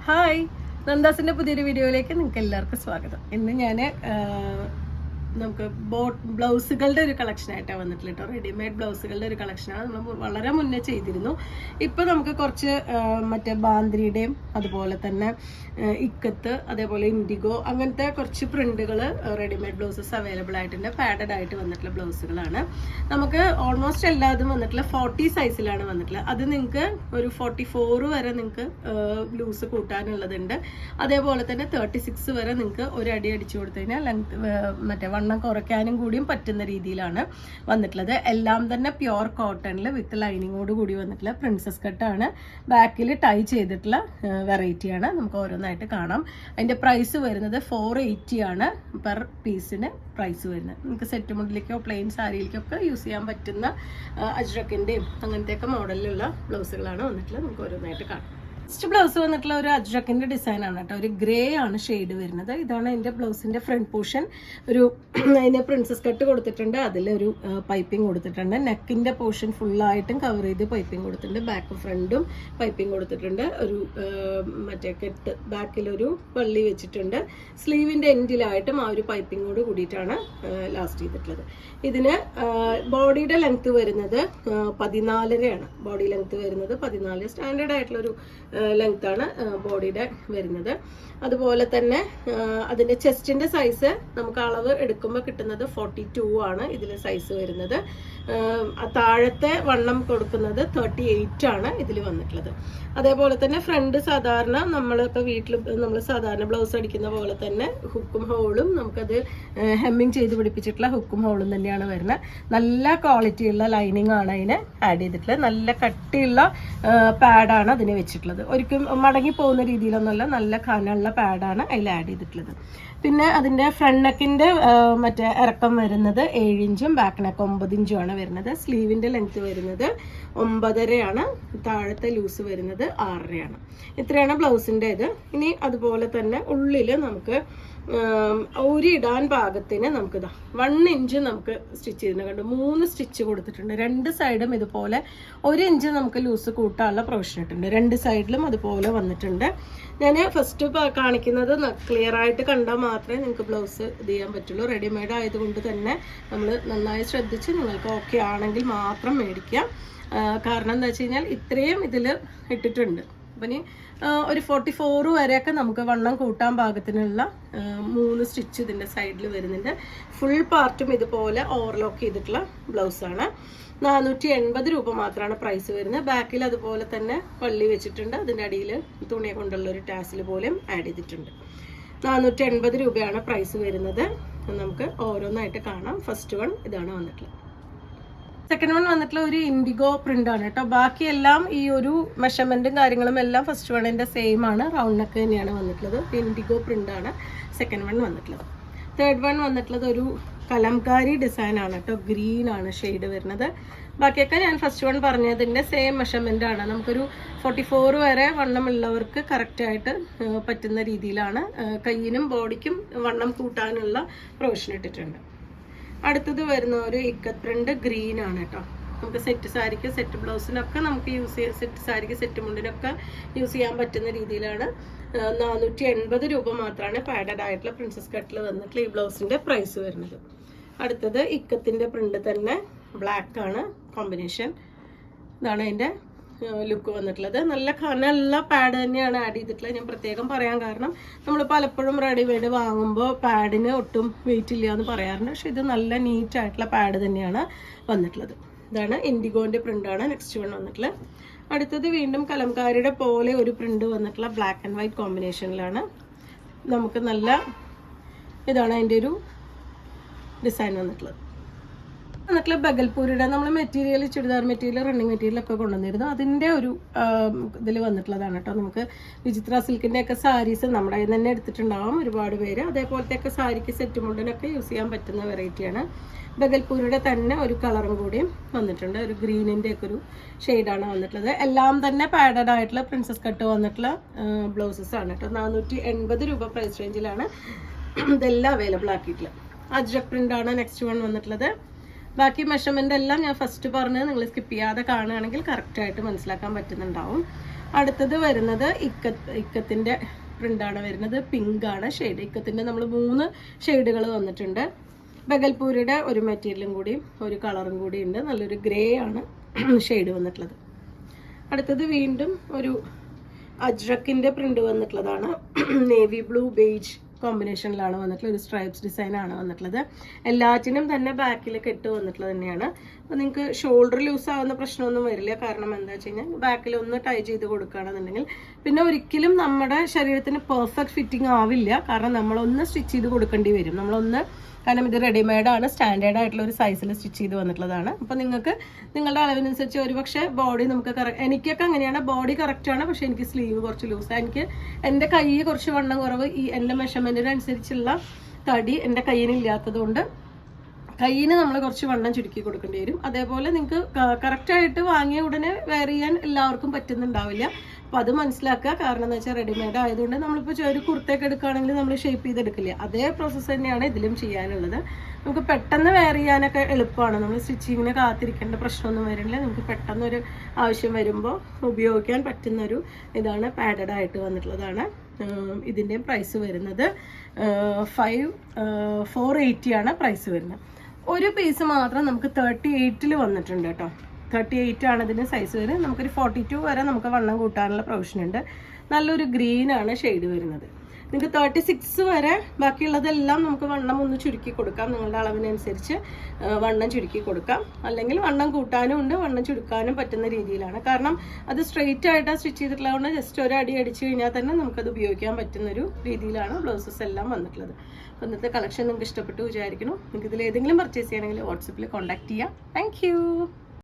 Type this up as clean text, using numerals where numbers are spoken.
Hi, നന്ദാസിൻ്റെ പുതിയൊരു വീഡിയോയിലേക്ക് നിങ്ങൾക്ക് എല്ലാവർക്കും സ്വാഗതം. ഇന്ന് ഞാൻ നമുക്ക് ബ്ലൗസുകളുടെ ഒരു കളക്ഷനായിട്ടാണ് വന്നിട്ടുള്ളത് കേട്ടോ. റെഡിമെയ്ഡ് ബ്ലൗസുകളുടെ ഒരു കളക്ഷനാണ്. നമ്മൾ വളരെ മുന്നേ ചെയ്തിരുന്നു. ഇപ്പോൾ നമുക്ക് കുറച്ച് മറ്റേ ബാന്ദ്രിയുടെയും അതുപോലെ തന്നെ ഇക്കത്ത്, അതേപോലെ ഇൻഡിഗോ, അങ്ങനത്തെ കുറച്ച് പ്രിന്റുകൾ റെഡിമെയ്ഡ് ബ്ലൗസസ് അവൈലബിൾ ആയിട്ടുണ്ട്. പാഡഡ് ആയിട്ട് വന്നിട്ടുള്ള ബ്ലൗസുകളാണ്. നമുക്ക് ഓൾമോസ്റ്റ് എല്ലാതും വന്നിട്ടുള്ള 40 സൈസിലാണ് വന്നിട്ടുള്ളത്. അത് നിങ്ങൾക്ക് ഒരു 44 വരെ നിങ്ങൾക്ക് ലൂസ് കൂട്ടാനുള്ളതുണ്ട്. അതേപോലെ തന്നെ 36 വരെ നിങ്ങൾക്ക് ഒരു അടി അടിച്ചു കൊടുത്തു കഴിഞ്ഞാൽ ലെങ്ത് മറ്റേ വണ്ണം കുറയ്ക്കാനും കൂടിയും പറ്റുന്ന രീതിയിലാണ് വന്നിട്ടുള്ളത്. എല്ലാം തന്നെ പ്യുവർ കോട്ടണിൽ വിത്ത് ലൈനിങ്ങോട് കൂടി വന്നിട്ടുള്ള പ്രിൻസസ് കട്ടാണ്. ബാക്കിൽ ടൈ ചെയ്തിട്ടുള്ള വെറൈറ്റിയാണ്. നമുക്ക് ഓരോന്നായിട്ട് കാണാം. അതിൻ്റെ പ്രൈസ് വരുന്നത് 480 ആണ് പെർ പീസിന് പ്രൈസ് വരുന്നത്. നമുക്ക് സെറ്റ് മുണ്ടിലേക്കോ പ്ലെയിൻ സാരിയിലേക്കൊക്കെ യൂസ് ചെയ്യാൻ പറ്റുന്ന അജ്രക്കിൻ്റെയും അങ്ങനത്തെയൊക്കെ മോഡലിലുള്ള ബ്ലൗസുകളാണ് വന്നിട്ടുള്ളത്. നമുക്ക് ഓരോന്നായിട്ട് കാണാം. ഫസ്റ്റ് ബ്ലൗസ് വന്നിട്ടുള്ള ഒരു അജ്രക്കിൻ്റെ ഡിസൈനാണ് കേട്ടോ. ഒരു ഗ്രേ ആണ് ഷെയ്ഡ് വരുന്നത്. ഇതാണ് എൻ്റെ ബ്ലൗസിൻ്റെ ഫ്രണ്ട് പോർഷൻ. ഒരു അതിന് പ്രിൻസസ് കട്ട് കൊടുത്തിട്ടുണ്ട്. അതിലൊരു പൈപ്പിംഗ് കൊടുത്തിട്ടുണ്ട്. നെക്കിൻ്റെ പോർഷൻ ഫുള്ളായിട്ടും കവർ ചെയ്ത് പൈപ്പിംഗ് കൊടുത്തിട്ടുണ്ട്. ബാക്കും ഫ്രണ്ടും പൈപ്പിംഗ് കൊടുത്തിട്ടുണ്ട്. ഒരു മറ്റേ കെട്ട് ബാക്കിലൊരു വള്ളി വെച്ചിട്ടുണ്ട്. സ്ലീവിൻ്റെ എൻഡിലായിട്ടും ആ ഒരു പൈപ്പിങ്ങോട് കൂടിയിട്ടാണ് ലാസ്റ്റ് ചെയ്തിട്ടുള്ളത്. ഇതിന് ബോഡിയുടെ ലെങ്ത് വരുന്നത് 14 ബോഡി ലെങ്ത് വരുന്നത് 14. സ്റ്റാൻഡേർഡ് ആയിട്ടുള്ളൊരു ലെങ്ത് ആണ് ബോഡിയുടെ വരുന്നത്. അതുപോലെ തന്നെ അതിൻ്റെ ചെസ്റ്റിൻ്റെ സൈസ് നമുക്ക് അളവ് എടുക്കുമ്പോൾ കിട്ടുന്നത് 42 ആണ് ഇതിൽ സൈസ് വരുന്നത്. താഴത്തെ വണ്ണം കൊടുക്കുന്നത് 38 ആണ് ഇതിൽ വന്നിട്ടുള്ളത്. അതേപോലെ തന്നെ ഫ്രണ്ട് സാധാരണ നമ്മളിപ്പോൾ വീട്ടിൽ നമ്മൾ സാധാരണ ബ്ലൗസ് അടിക്കുന്ന പോലെ തന്നെ ഹുക്കും ഹോളും നമുക്കത് ഹെമ്മിങ് ചെയ്ത് പിടിപ്പിച്ചിട്ടുള്ള ഹുക്കും ഹോളും തന്നെയാണ് വരുന്നത്. നല്ല ക്വാളിറ്റിയുള്ള ലൈനിങ് ആണ് അതിന് ആഡ് ചെയ്തിട്ടുള്ളത്. നല്ല കട്ടിയുള്ള പാഡാണ് അതിന് വെച്ചിട്ടുള്ളത്. ഒരിക്കലും മടങ്ങി പോകുന്ന രീതിയിലൊന്നുമല്ല, നല്ല കനമുള്ള പാഡാണ് അതിൽ ആഡ് ചെയ്തിട്ടുള്ളത്. പിന്നെ അതിൻ്റെ ഫ്രണ്ട് നെക്കിൻ്റെ മറ്റേ ഇറക്കം വരുന്നത് 7 ഇഞ്ചും ബാക്ക് നെക്ക് 9 ഇഞ്ചും ആണ് വരുന്നത്. സ്ലീവിൻ്റെ ലെങ്ത് വരുന്നത് 9.5 ആണ്. താഴത്തെ ലൂസ് വരുന്നത് 6.5 ആണ്. ഇത്രയാണ് ബ്ലൗസിൻ്റെ ഇത്. ഇനി അതുപോലെ തന്നെ ഉള്ളിൽ നമുക്ക് ഊരിയിടാൻ പാകത്തിന് നമുക്കിതാ 1 ഇഞ്ച് നമുക്ക് സ്റ്റിച്ച് ചെയ്തിട്ട് കണ്ടു. 3 സ്റ്റിച്ച് കൊടുത്തിട്ടുണ്ട്. 2 സൈഡും ഇതുപോലെ 1 ഇഞ്ച് നമുക്ക് ലൂസ് കൂട്ടാനുള്ള പ്രൊവിഷൻ ഇട്ടുണ്ട്. 2 സൈഡിലും അതുപോലെ വന്നിട്ടുണ്ട്. ഞാൻ ഫസ്റ്റ് കാണിക്കുന്നത് ക്ലിയർ ആയിട്ട് കണ്ടാൽ മാത്രമേ നിങ്ങൾക്ക് ബ്ലൗസ് ഇത് ചെയ്യാൻ പറ്റുള്ളൂ. റെഡിമെയ്ഡ് ആയതുകൊണ്ട് തന്നെ നമ്മൾ നന്നായി ശ്രദ്ധിച്ച് നിങ്ങൾക്ക് ഓക്കെ ആണെങ്കിൽ മാത്രം മേടിക്കുക. കാരണം എന്താ വെച്ച് കഴിഞ്ഞാൽ ഇത്രയും ഇതിൽ ഇട്ടിട്ടുണ്ട്. അപ്പം ഇനി ഒരു 44 വരെയൊക്കെ നമുക്ക് വണ്ണം കൂട്ടാൻ പാകത്തിനുള്ള 3 സ്റ്റിച്ച് ഇതിൻ്റെ സൈഡിൽ വരുന്നുണ്ട്. ഫുൾ പാർട്ടും ഇതുപോലെ ഓവർലോക്ക് ചെയ്തിട്ടുള്ള ബ്ലൗസാണ്. 480 രൂപ മാത്രമാണ് പ്രൈസ് വരുന്നത്. ബാക്കിൽ അതുപോലെ തന്നെ വള്ളി വെച്ചിട്ടുണ്ട്. അതിൻ്റെ അടിയിൽ തുണിയെ കൊണ്ടുള്ള ഒരു ടാസിൽ പോലെയും ആഡ് ചെയ്തിട്ടുണ്ട്. 480 രൂപയാണ് പ്രൈസ് വരുന്നത്. നമുക്ക് ഓരോന്നായിട്ട് കാണാം. ഫസ്റ്റ് വൺ ഇതാണ് വന്നിട്ടുള്ളത്. സെക്കൻഡ് വൺ വന്നിട്ടുള്ള ഒരു ഇൻഡിഗോ പ്രിന്റ് ആണ് കേട്ടോ. ബാക്കിയെല്ലാം ഈ ഒരു മെഷർമെന്റും കാര്യങ്ങളും എല്ലാം ഫസ്റ്റ് വണ്ണിന്റെ സെയിം ആണ്. റൗണ്ട് നെക്ക് തന്നെയാണ് വന്നിട്ടുള്ളത്. ഇൻഡിഗോ പ്രിന്റ് ആണ് സെക്കൻഡ് വൺ വന്നിട്ടുള്ളത്. തേർഡ് വൺ വന്നിട്ടുള്ളത് ഒരു കലംകാരി ഡിസൈൻ ആണ് കേട്ടോ. ഗ്രീൻ ആണ് ഷെയ്ഡ് വരുന്നത്. ബാക്കിയൊക്കെ ഞാൻ ഫസ്റ്റ് വൺ പറഞ്ഞതിൻ്റെ സെയിം മെഷർമെന്റ് ആണ്. നമുക്കൊരു 44 വരെ വണ്ണമുള്ളവർക്ക് കറക്റ്റായിട്ട് പറ്റുന്ന രീതിയിലാണ്. കയ്യിനും ബോഡിക്കും വണ്ണം കൂട്ടാനുള്ള പ്രൊവിഷൻ ഇട്ടിട്ടുണ്ട്. അടുത്തത് വരുന്ന ഒരു ഇക്കത്ത് പ്രിന്റ് ഗ്രീൻ ആണ് കേട്ടോ. നമുക്ക് സെറ്റ് സാരിക്ക് സെറ്റ് ബ്ലൗസിനൊക്കെ നമുക്ക് യൂസ് ചെയ്യാം. സെറ്റ് സാരിക്ക് സെറ്റ് മുണ്ടിനൊക്കെ യൂസ് ചെയ്യാൻ പറ്റുന്ന രീതിയിലാണ്. 480 രൂപ മാത്രമാണ് പാഡഡ് ആയിട്ടുള്ള പ്രിൻസസ് കട്ടിൽ വന്നിട്ടുള്ള ഈ ബ്ലൗസിൻ്റെ പ്രൈസ് വരുന്നത്. അടുത്തത് ഇക്കത്തിൻ്റെ പ്രിന്റ് തന്നെ ബ്ലാക്ക് ആണ് കോമ്പിനേഷൻ. ഇതാണ് അതിൻ്റെ ലുക്ക് വന്നിട്ടുള്ളത്. നല്ല കനമുള്ള പാഡ് തന്നെയാണ് ആഡ് ചെയ്തിട്ടുള്ളത്. ഞാൻ പ്രത്യേകം പറയാൻ കാരണം നമ്മൾ പലപ്പോഴും റെഡിമെയ്ഡ് വാങ്ങുമ്പോൾ പാഡിന് ഒട്ടും വെയിറ്റ് ഇല്ല എന്ന് പറയാറുണ്ട്. പക്ഷെ ഇത് നല്ല നീറ്റ് ആയിട്ടുള്ള പാഡ് തന്നെയാണ് വന്നിട്ടുള്ളത്. ഇതാണ് ഇൻഡിഗോൻ്റെ പ്രിൻ്റാണ് നെക്സ്റ്റ് വൺ വന്നിട്ടുള്ളത്. അടുത്തത് വീണ്ടും കലംകാരിയുടെ പോലെ ഒരു പ്രിന്റ് വന്നിട്ടുള്ള ബ്ലാക്ക് ആൻഡ് വൈറ്റ് കോമ്പിനേഷനിലാണ്. നമുക്ക് നല്ല ഇതാണ് അതിൻ്റെ ഒരു ഡിസൈൻ വന്നിട്ടുള്ളത്. എന്നിട്ടുള്ള ബഗൽപൂരിയുടെ നമ്മൾ മെറ്റീരിയൽ ചുരിദാർ മെറ്റീരിയൽ റണ്ണിങ് മെറ്റീരിയലൊക്കെ കൊണ്ടുവന്നിരുന്നു. അതിൻ്റെ ഒരു ഇതിൽ വന്നിട്ടുള്ളതാണ് കേട്ടോ. നമുക്ക് വിചിത്ര സിൽക്കിൻ്റെ ഒക്കെ സാരീസ് നമ്മുടെ കയ്യിൽ തന്നെ എടുത്തിട്ടുണ്ടാവും ഒരുപാട് പേര്. അതേപോലത്തെയൊക്കെ സാരിക്ക് സെറ്റ് മുണ്ടിനൊക്കെ യൂസ് ചെയ്യാൻ പറ്റുന്ന വെറൈറ്റിയാണ്. ബഗൽപൂരിയുടെ തന്നെ ഒരു കളറും കൂടിയും വന്നിട്ടുണ്ട്. ഒരു ഗ്രീനിൻ്റെ ഒക്കെ ഒരു ഷെയ്ഡാണ് വന്നിട്ടുള്ളത്. എല്ലാം തന്നെ പാഡഡ് ആയിട്ടുള്ള പ്രിൻസസ് കട്ട് വന്നിട്ടുള്ള ബ്ലൗസസ് ആണ് കേട്ടോ. 480 രൂപ പ്രൈസ് റേഞ്ചിലാണ് ഇതെല്ലാം അവൈലബിൾ ആക്കിയിട്ടുള്ളത്. അജ്രക് പ്രിൻ്റാണ് നെക്സ്റ്റ് വൺ വന്നിട്ടുള്ളത്. ബാക്കി മെഷർമെൻ്റ് എല്ലാം ഞാൻ ഫസ്റ്റ് പറഞ്ഞത് നിങ്ങൾ സ്കിപ്പ് ചെയ്യാതെ കാണുകയാണെങ്കിൽ കറക്റ്റായിട്ട് മനസ്സിലാക്കാൻ പറ്റുന്നുണ്ടാവും. അടുത്തത് വരുന്നത് ഇക്കത്തിൻ്റെ പ്രിൻ്റാണ് വരുന്നത്. പിങ്ക് ആണ് ഷെയ്ഡ്. ഇക്കത്തിൻ്റെ നമ്മൾ 3 ഷെയ്ഡുകൾ വന്നിട്ടുണ്ട്. ബഗൽപൂരിയുടെ ഒരു മെറ്റീരിയലും കൂടി ഒരു കളറും കൂടി ഉണ്ട്. നല്ലൊരു ഗ്രേ ആണ് ഷെയ്ഡ് വന്നിട്ടുള്ളത്. അടുത്തത് വീണ്ടും ഒരു അജ്രക്കിൻ്റെ പ്രിൻ്റ് വന്നിട്ടുള്ളതാണ്. നേവി ബ്ലൂ ബേജ് കോമ്പിനേഷനിലാണ് വന്നിട്ടുള്ളത്. ഒരു സ്ട്രൈപ്സ് ഡിസൈനാണ് വന്നിട്ടുള്ളത്. എല്ലാറ്റിനും തന്നെ ബാക്കിൽ കെട്ട് വന്നിട്ടുള്ളത് തന്നെയാണ്. അപ്പോൾ നിങ്ങൾക്ക് ഷോൾഡർ ലൂസ് ആവുന്ന പ്രശ്നമൊന്നും വരില്ല. കാരണം എന്താ വെച്ച് കഴിഞ്ഞാൽ ബാക്കിൽ ഒന്ന് ടൈ ചെയ്ത് കൊടുക്കുകയാണെന്നുണ്ടെങ്കിൽ പിന്നെ ഒരിക്കലും നമ്മുടെ ശരീരത്തിന് പെർഫെക്റ്റ് ഫിറ്റിംഗ് ആവില്ല. കാരണം നമ്മളൊന്ന് സ്റ്റിച്ച് ചെയ്ത് കൊടുക്കേണ്ടി വരും. കാരണം ഇത് റെഡിമെയ്ഡാണ്, സ്റ്റാൻഡേർഡ് ആയിട്ടുള്ള ഒരു സൈസിൽ സ്റ്റിച്ച് ചെയ്ത് വന്നിട്ടുള്ളതാണ്. അപ്പോൾ നിങ്ങൾക്ക് നിങ്ങളുടെ അളവിനനുസരിച്ച് ഒരുപക്ഷെ ബോഡി നമുക്ക് എനിക്കൊക്കെ അങ്ങനെയാണ്, ബോഡി കറക്റ്റാണ്, പക്ഷേ എനിക്ക് സ്ലീവ് കുറച്ച് ലൂസാണ്. എൻ്റെ കൈ കുറച്ച് വണ്ണം കുറവ്, എൻ്റെ മെഷർമെൻറ്റിനനുസരിച്ചുള്ള തടി എൻ്റെ കയ്യിനില്ലാത്തത് കൊണ്ട് കയ്യിന് നമ്മൾ കുറച്ച് വണ്ണം ചുരുക്കി കൊടുക്കേണ്ടി വരും. അതേപോലെ നിങ്ങൾക്ക് കറക്റ്റായിട്ട് വാങ്ങിയ ഉടനെ വെയർ ചെയ്യാൻ എല്ലാവർക്കും പറ്റുന്നുണ്ടാവില്ല. അപ്പോൾ അത് മനസ്സിലാക്കുക. കാരണം എന്ന് വെച്ചാൽ റെഡിമെയ്ഡ് ആയതുകൊണ്ട് നമ്മളിപ്പോൾ ഒരു കുർത്തയൊക്കെ എടുക്കുകയാണെങ്കിൽ നമ്മൾ ഷേപ്പ് ചെയ്തെടുക്കില്ല. അതേ പ്രോസസ്സ് തന്നെയാണ് ഇതിലും ചെയ്യാനുള്ളത്. നമുക്ക് പെട്ടെന്ന് വെയർ ചെയ്യാനൊക്കെ എളുപ്പമാണ്. നമ്മൾ സ്റ്റിച്ചിങ്ങിന് കാത്തിരിക്കേണ്ട പ്രശ്നമൊന്നും വരില്ല. നമുക്ക് പെട്ടെന്നൊരു ആവശ്യം വരുമ്പോൾ ഉപയോഗിക്കാൻ പറ്റുന്നൊരു ഇതാണ്. പാഡഡ് ആയിട്ട് വന്നിട്ടുള്ളതാണ്. ഇതിൻ്റെയും പ്രൈസ് വരുന്നത് 480 ആണ് പ്രൈസ് വരുന്നത്. ഒരു പീസ് മാത്രം നമുക്ക് 38 വന്നിട്ടുണ്ട് കേട്ടോ. 38 ആണ് ഇതിന് സൈസ് വരുന്നത്. നമുക്കൊരു 42 വരെ നമുക്ക് വണ്ണം കൂട്ടാനുള്ള പ്രൊവിഷൻ ഉണ്ട്. നല്ലൊരു ഗ്രീനാണ് ഷെയ്ഡ് വരുന്നത്. നിങ്ങൾക്ക് 36 വരെ ബാക്കിയുള്ളതെല്ലാം നമുക്ക് വണ്ണം ഒന്ന് ചുരുക്കി കൊടുക്കാം. നിങ്ങളുടെ അളവിനനുസരിച്ച് വണ്ണം ചുരുക്കി കൊടുക്കാം. അല്ലെങ്കിൽ വണ്ണം കൂട്ടാനും ഉണ്ട്, വണ്ണം ചുരുക്കാനും പറ്റുന്ന രീതിയിലാണ്. കാരണം അത് സ്ട്രെയിറ്റ് ആയിട്ടാണ് സ്റ്റിച്ച് ചെയ്തിട്ടുള്ളതുകൊണ്ട് ജസ്റ്റ് ഒരു അടി അടിച്ചു കഴിഞ്ഞാൽ തന്നെ നമുക്കത് ഉപയോഗിക്കാൻ പറ്റുന്നൊരു രീതിയിലാണ് ബ്ലൗസസ് എല്ലാം വന്നിട്ടുള്ളത്. അപ്പോൾ ഇന്നത്തെ കളക്ഷൻ നിങ്ങൾക്ക് ഇഷ്ടപ്പെട്ടു വിചാരിക്കുന്നു. നിങ്ങൾക്ക് ഇതിൽ ഏതെങ്കിലും പർച്ചേസ് ചെയ്യണമെങ്കിൽ വാട്സപ്പിൽ കോൺടാക്ട് ചെയ്യാം. താങ്ക്